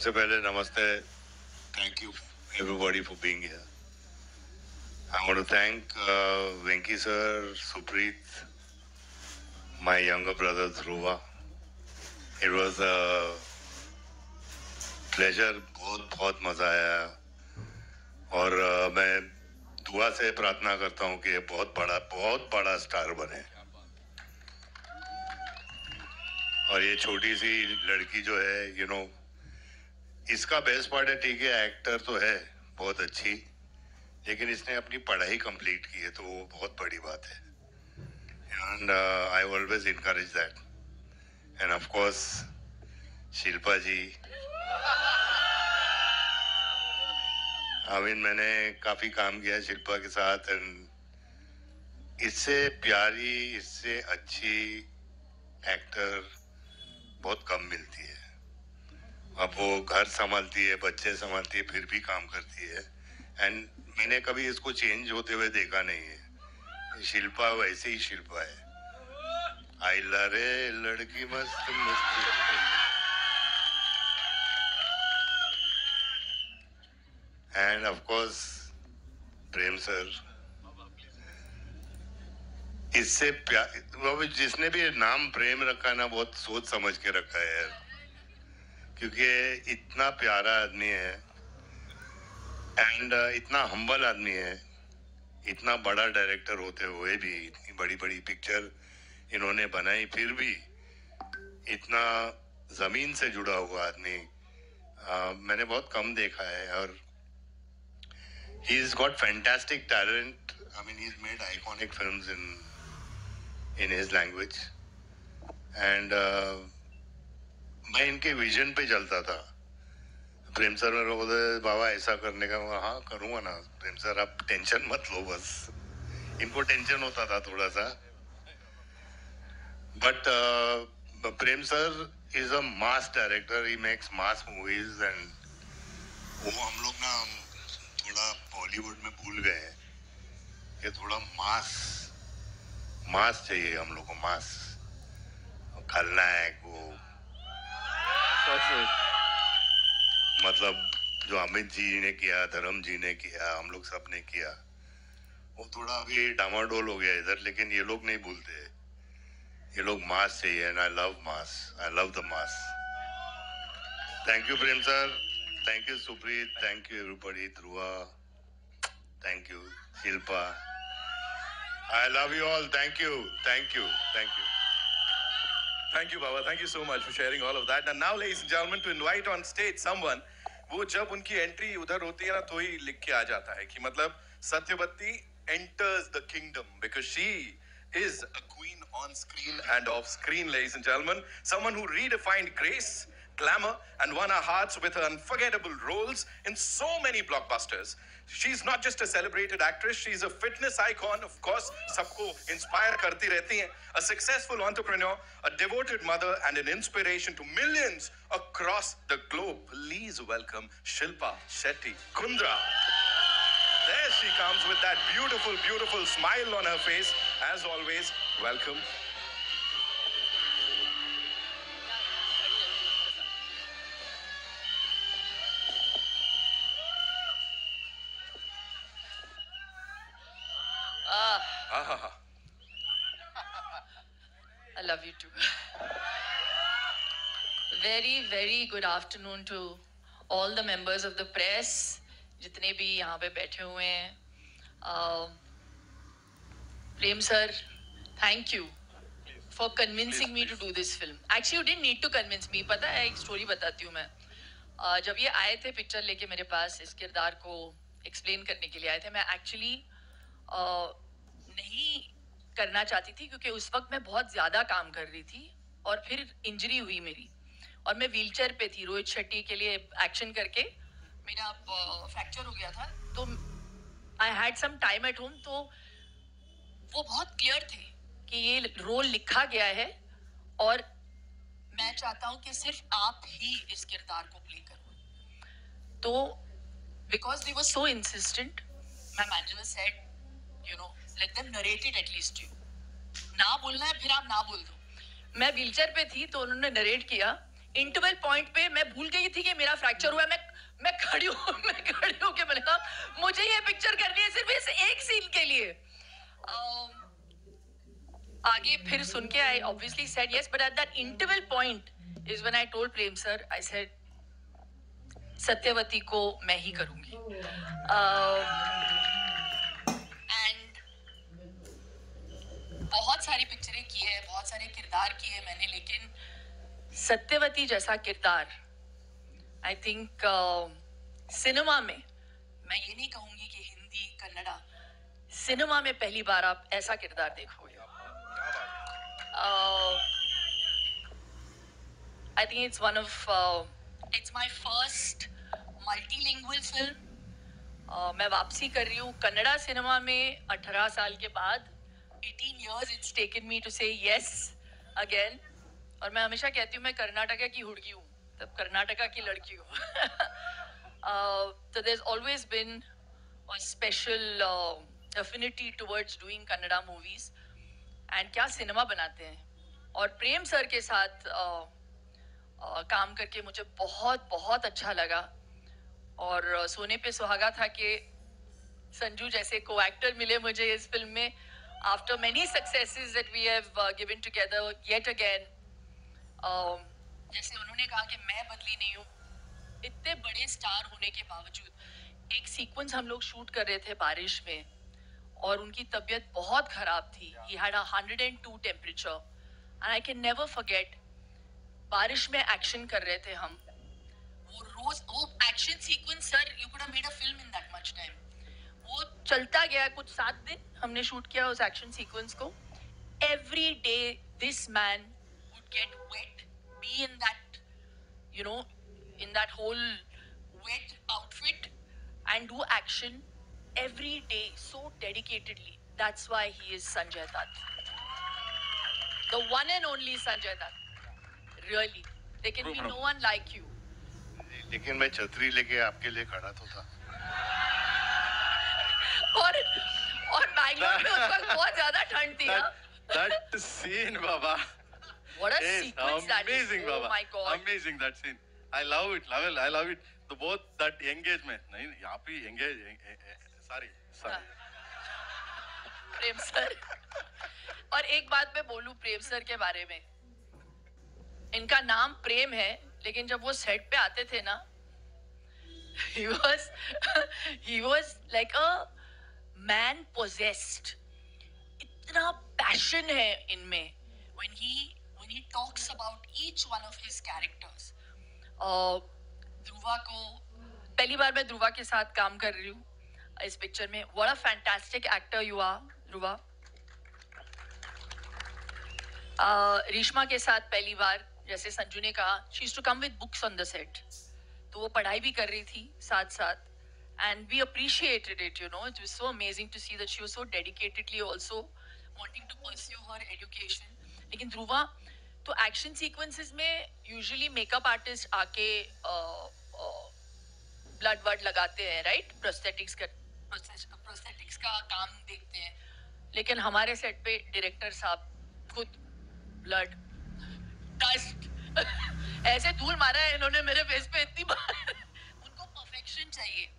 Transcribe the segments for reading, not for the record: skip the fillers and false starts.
सबसे पहले नमस्ते. Thank you everybody for being here. I want to thank Venki sir, Supreet, my younger brother Dhruva. It was a pleasure. बहुत मजा आया और मैं दुआ से प्रार्थना करता हूँ कि ये बहुत बड़ा स्टार बने. और ये छोटी सी लड़की जो है इसका बेस्ट पार्ट है, ठीक है एक्टर तो है बहुत अच्छी, लेकिन इसने अपनी पढ़ाई कंप्लीट की है तो वो बहुत बड़ी बात है. And I always encourage that. And of course Shilpa ji, मैंने काफी काम किया है शिल्पा के साथ एंड इससे प्यारी, इससे अच्छी एक्टर बहुत कम मिलती है. अब वो घर संभालती है, बच्चे संभालती है, फिर भी काम करती है. एंड मैंने कभी इसको चेंज होते हुए देखा नहीं है. शिल्पा वैसे ही शिल्पा है. आइला रे लड़की मस्त मस्त. And of course Prem sir, इससे जिसने भी नाम प्रेम रखा ना बहुत सोच समझ के रखा है यार, क्योंकि इतना प्यारा आदमी है एंड इतना हम्बल आदमी है. इतना बड़ा डायरेक्टर होते हुए भी इतनी बड़ी बड़ी पिक्चर इन्होंने बनाई, फिर भी इतना जमीन से जुड़ा हुआ आदमी मैंने बहुत कम देखा है. और he is got fantastic talent. He is made iconic films in his language. And मैं इनके विजन पे चलता था. प्रेम सर मेरे को बोलते बाबा ऐसा करने का. हाँ करूँगा ना प्रेम सर, आप टेंशन मत लो. बस इनको टेंशन होता था थोड़ा सा. But Prem sir is a mass director. He makes mass movies and वो हम लोग ना थोड़ा बॉलीवुड में भूल गए हैं कि थोड़ा मास चाहिए हम लोग को. मास खलनायक वो मतलब जो अमित जी ने किया, धर्म जी ने किया, हम लोग सब ने किया, वो थोड़ा अभी डामाडोल हो गया इधर. लेकिन ये लोग नहीं भूलते, ये लोग मास चाहिए. And I love mass, I love the mass. Thank you Prem sir, thank you Supreet, thank you everybody. Dhruva, thank you Shilpa. I love you all. Thank you. Thank you. Thank you. Thank you, Baba. Thank you so much for sharing all of that. And now, ladies and gentlemen, to invite on stage someone, वो जब उनकी entry उधर होती है ना तो ही लिख के आ जाता है कि मतलब Satyavati enters the kingdom because she is a queen on screen and off screen, ladies and gentlemen. Someone who redefined grace, glamour, and won our hearts with her unforgettable roles in so many blockbusters. She's not just a celebrated actress, she's a fitness icon, of course, सबको inspire करती रहती हैं. A successful entrepreneur, a devoted mother, and an inspiration to millions across the globe. Please welcome Shilpa Shetty Kundra. There she comes with that beautiful, beautiful smile on her face. As always, welcome. I love you too. Very, very good afternoon to all the members of the press, जितने भी यहाँ पे बैठे हुए हैं. Prem sir, thank you for convincing me to do this film. Actually, you didn't need to convince me. पता है, एक स्टोरी बताती हूँ मैं. जब ये आए थे पिक्चर लेके मेरे पास, इस किरदार को एक्सप्लेन करने के लिए आए थे. मैं एक्चुअली नहीं करना चाहती थी क्योंकि उस वक्त मैं बहुत ज़्यादा काम कर रही थी और फिर इंजरी हुई मेरी और मैं व्हीलचेयर पे थी. रोहित शेट्टी के लिए एक्शन करके मेरा फ्रैक्चर हो गया था, तो I had some time at home. तो वो बहुत क्लियर थे कि ये रोल लिखा गया है और मैं चाहता हूँ कि सिर्फ आप ही इस किरदार को प्ले करो. तो because they were so insistent, my manager said let them narrate it at least you. ना बोलना है फिर आप ना बोल दो. मैं व्हीलचेयर पे थी तो उन्होंने नरेट किया इंटरवल पॉइंट पे मैं भूल गई थी कि मेरा फ्रैक्चर हुआ है। मैं खड़ी हूँ कि मैंने कहा मुझे ये पिक्चर करनी है सिर्फ इस एक सीन के लिए। आगे फिर सुन के I obviously said yes, but at that interval point is when I told Prem sir, I said Satyavati को मैं ही करूंगी। एंड बहुत सारी पिक्चरें की है, बहुत सारे किरदार किए मैंने, लेकिन सत्यवती जैसा किरदार आई थिंक सिनेमा में, मैं ये नहीं कहूंगी कि हिंदी कन्नड़ा, सिनेमा में पहली बार आप ऐसा किरदार देखोगे। I think it's one of it's my first multilingual film. मैं वापसी कर रही हूँ कन्नड़ा सिनेमा में 18 साल के बाद। 18 years it's taken me to say yes again. और मैं हमेशा कहती हूँ मैं कर्नाटका की हुड़की हूँ, तब कर्नाटका की लड़की हूँ। So there's always been a special affinity towards doing Kannada movies. And क्या सिनेमा बनाते हैं, और प्रेम सर के साथ काम करके मुझे बहुत बहुत अच्छा लगा। और सोने पे सुहागा था कि संजू जैसे को एक्टर मिले मुझे इस फिल्म में, after many successes that we have given together yet again. जैसे उन्होंने कहा कि मैं बदली नहीं हूँ, इतने बड़े स्टार होने के बावजूद एक सीक्वेंस हम लोग शूट कर रहे थे बारिश में, और उनकी तबीयत बहुत खराब थी। He had 102 temperature and I can never forget. बारिश में एक्शन कर रहे थे हम, वो action sequence sir, you could have made a film in that much time. वो चलता गया, कुछ 7 दिन हमने शूट किया उस एक्शन सीक्वेंस को। Every day this man would get wet, be in that you know in that whole wet outfit and do action every day so dedicatedly. That's why he is Sanjay Dutt, the one and only Sanjay Dutt. Really, there can be no one like you. लेकिन मैं छतरी लेके आपके लिए खड़ा तो था। और बैंगलोर में उस वक्त बहुत ज्यादा ठंड थी। That scene, Baba. What a sequence that is! Amazing, Oh Baba. my God! Amazing that scene. I love it, I love it. तो both that engagement, नहीं यहाँ पे engage. Sorry. प्रेम सर, और एक बात मैं बोलूं प्रेम सर के बारे में, इनका नाम प्रेम है, लेकिन जब वो सेट पे आते थे ना, he was like a man possessed. इतना पैशन है इनमें when he talks about each one of his characters. Dhruva को पहली बार मैं ध्रुवा के साथ काम कर रही हूँ इस पिक्चर में। What a fantastic actor you are, Dhruva. Reshma के साथ पहली बार, जैसे संजू ने कहा, she used to come with books on the set, तो वो पढ़ाई भी कर रही थी साथ साथ, and we appreciated it, you know. It was so amazing to see that she was so dedicatedly also wanting to pursue her education. लेकिन ध्रुवा तो एक्शन सीक्वेंसेस में यूजुअली मेकअप आर्टिस्ट आके ब्लड वर्ड लगाते हैं, राइट, प्रोस्थेटिक्स का काम देखते हैं, लेकिन हमारे सेट पे डायरेक्टर साहब खुद ब्लड डस्ट ऐसे धूल मारा है इन्होंने मेरे फेस पे इतनी बार। उनको परफेक्शन चाहिए।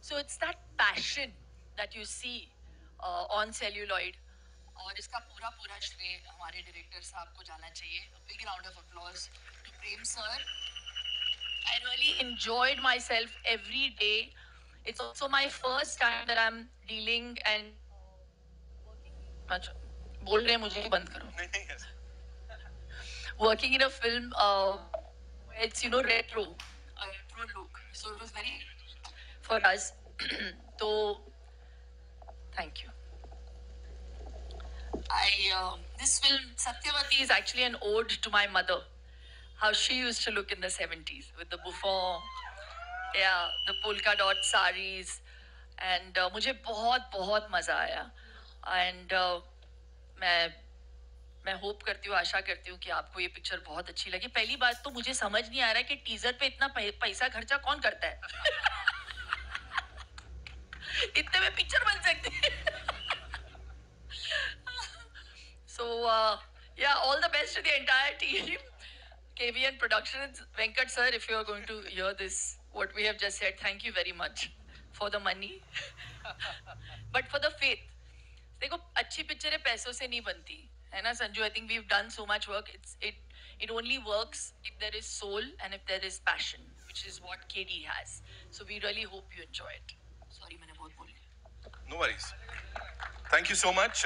So it's that passion that you see on celluloid, और इसका पूरा श्रेय हमारे डायरेक्टर साहब को जाना चाहिए। Big round of applause to Prem sir. I really enjoyed myself every day. It's also my first time that I'm dealing and बोल रहे हैं मुझे बंद करो। Working in a film, it's retro, a retro look. So it was very for us. So thank you. This film Satyavati is actually an ode to my mother. How she used to look in the 70s with the bouffant, the polka dot saris, and मुझे बहुत मजा आया, and मैं hope करती हूँ, आशा करती हूँ कि आपको ये पिक्चर बहुत अच्छी लगी। पहली बात तो मुझे समझ नहीं आ रहा है कि टीजर पे इतना पैसा खर्चा कौन करता है। इतने में पिक्चर बन सकती है। So all the best to the entire team. KVN Productions, Venkat sir, if you are going to hear this, what we have just said, thank you very much for the money, but for the faith. देखो अच्छी पिक्चरें पैसों से नहीं बनती है ना Sanju. I think we've done so much work. It only works if there is soul and if there is passion, which is what KD has. So we really hope you enjoy it. Sorry मैंने बहुत बोल लिया. No worries. Thank you so much.